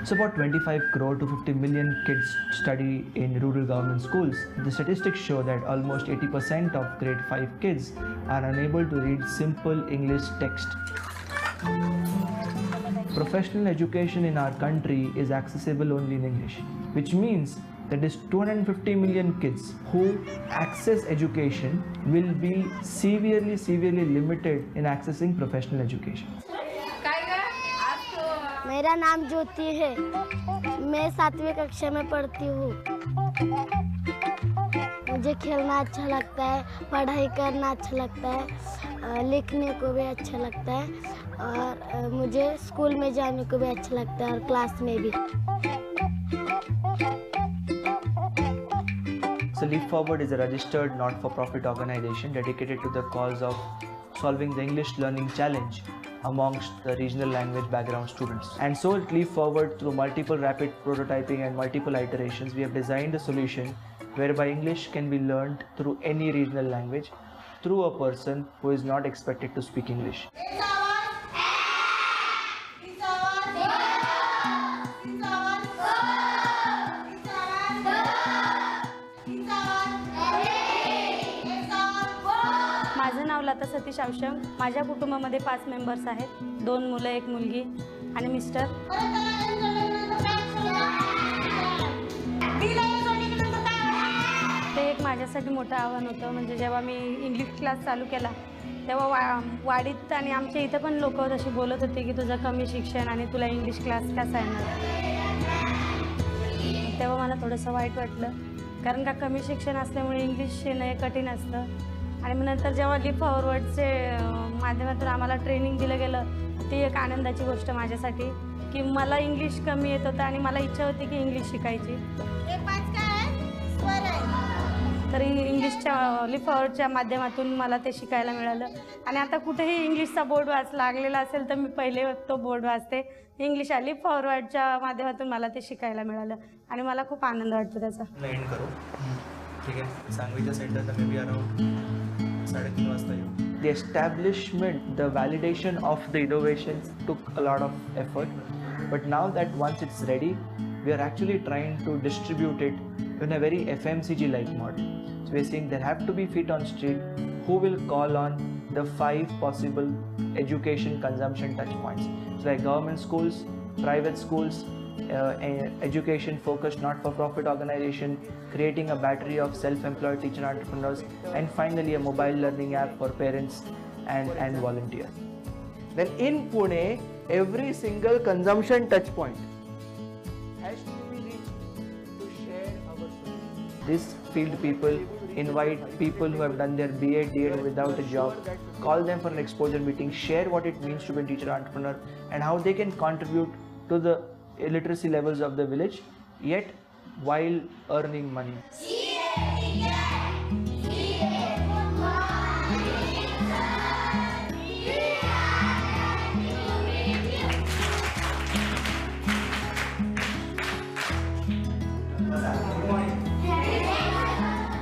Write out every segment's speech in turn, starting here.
So about 25 crore to 50 million kids study in rural government schools. The statistics show that almost 80% of grade 5 kids are unable to read simple English text. Professional education in our country is accessible only in English, which means that is 250 million kids who access education will be severely limited in accessing professional education. मेरा नाम ज्योति है, मैं 7वीं कक्षा में पढ़ती हूँ। मुझे खेलना अच्छा लगता है, पढ़ाई करना अच्छा लगता है, लिखने को भी अच्छा लगता है और मुझे स्कूल में जाने को भी अच्छा लगता है और क्लास में भी। So Leap Forward is a registered not-for-profit organization dedicated to the cause of solving the English learning challenge amongst the regional language background students. And so at Leap Forward, through multiple rapid prototyping and multiple iterations, we have designed a solution whereby English can be learned through any regional language through a person who is not expected to speak English. माझं नाव लता सतीश आवशम. माझ्या कुटुंबामध्ये 5 members आहेत, 2 मुलं 1 मुलगी आणि mister. ते एक माझ्यासाठी मोठं आव्हान होतं. म्हणजे जेव्हा मी इंग्लिश क्लास चालू केला तेव्हा वाडीत आणि आमच्या इथं पण लोक तशी बोलत होते की तुझं कमी शिक्षण आणि तुला इंग्लिश क्लास कसा येणार. तेव्हा मला थोडंसं वाईट वाटलं, कारण का कमी शिक्षण असल्यामुळे इंग्लिश येणं कठीण असतं. आणि मग नंतर जेव्हा लीप फॉरवर्डचे माध्यमातून आम्हाला ट्रेनिंग दिलं गेलं, ती एक आनंदाची गोष्ट माझ्यासाठी की मला इंग्लिश कमी येत होतं आणि मला इच्छा होती की इंग्लिश शिकायची. तर इंग्लिशच्या लीप फॉरवर्डच्या माध्यमातून मला ते शिकायला मिळालं. आणि आता कुठेही इंग्लिशचा बोर्ड लागलेला असेल तर मी पहिले तो बोर्ड वाचते. इंग्लिश लीप फॉरवर्डच्या माध्यमातून मला ते शिकायला मिळालं आणि मला खूप आनंद वाटतो त्याचा. एंड करू ठीक आहे. सांगवीच्या सेंटरला मे बी अराउंड 3:30 वाजता येऊ. The establishment, the validation of the innovation took a lot of effort, but now that once it's ready, we are actually trying to distribute it in a very FMCG-like model. So we are saying there have to be feet on street who will call on the 5 possible education consumption touch points. So like government schools, private schools, education focused not-for-profit organization, creating a battery of self-employed teacher entrepreneurs, and finally a mobile learning app for parents and volunteers. Then in Pune, every single consumption touch point has to be reached to share our solution. This field people invite people who have done their BA, DA without a job, call them for an exposure meeting, share what it means to be a teacher entrepreneur and how they can contribute to the literacy levels of the village, yet while earning money.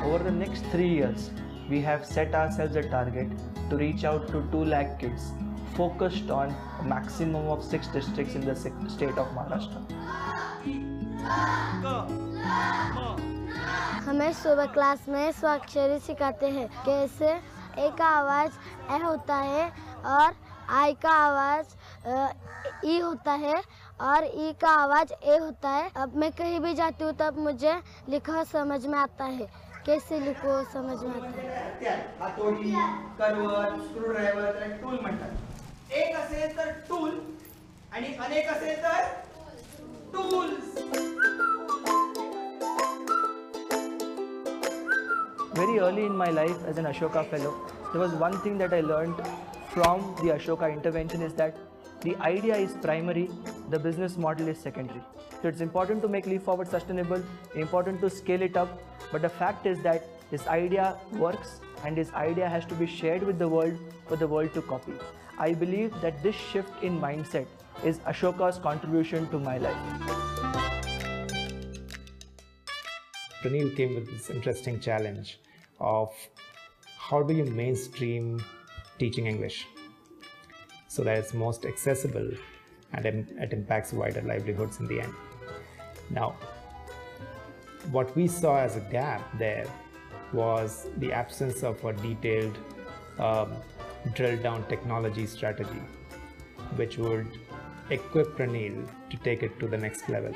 Over the next 3 years, we have set ourselves a target to reach out to 2 lakh kids, focused on a maximum of 6 districts in the state of Maharashtra. हमें सुबह class में स्वाक्षरी सिखाते हैं, कैसे ए का आवाज़ ए होता है और आई का आवाज़ ई होता है और ई का आवाज़ ए होता है. अब मैं कहीं भी जाती हूँ तब मुझे लिखा समझ में आता है, कैसे लिखो समझ में आता है. हातोडी, करवट, स्क्रूड्रायव्हर आणि टूल म्हणतात. एक असेल तर टूल आणि अनेक असेल तर tools. Very early in my life as an Ashoka fellow, there was one thing that I learned from the Ashoka intervention is that the idea is primary, the business model is secondary. So it's important to make Leap Forward sustainable, important to scale it up, but the fact is that this idea works and this idea has to be shared with the world for the world to copy. I believe that this shift in mindset is Ashoka's contribution to my life. Praneel came with this interesting challenge of how do you mainstream teaching English so that it's most accessible and it impacts wider livelihoods in the end. Now, what we saw as a gap there was the absence of a detailed drill down technology strategy which would equip Pranil to take it to the next level.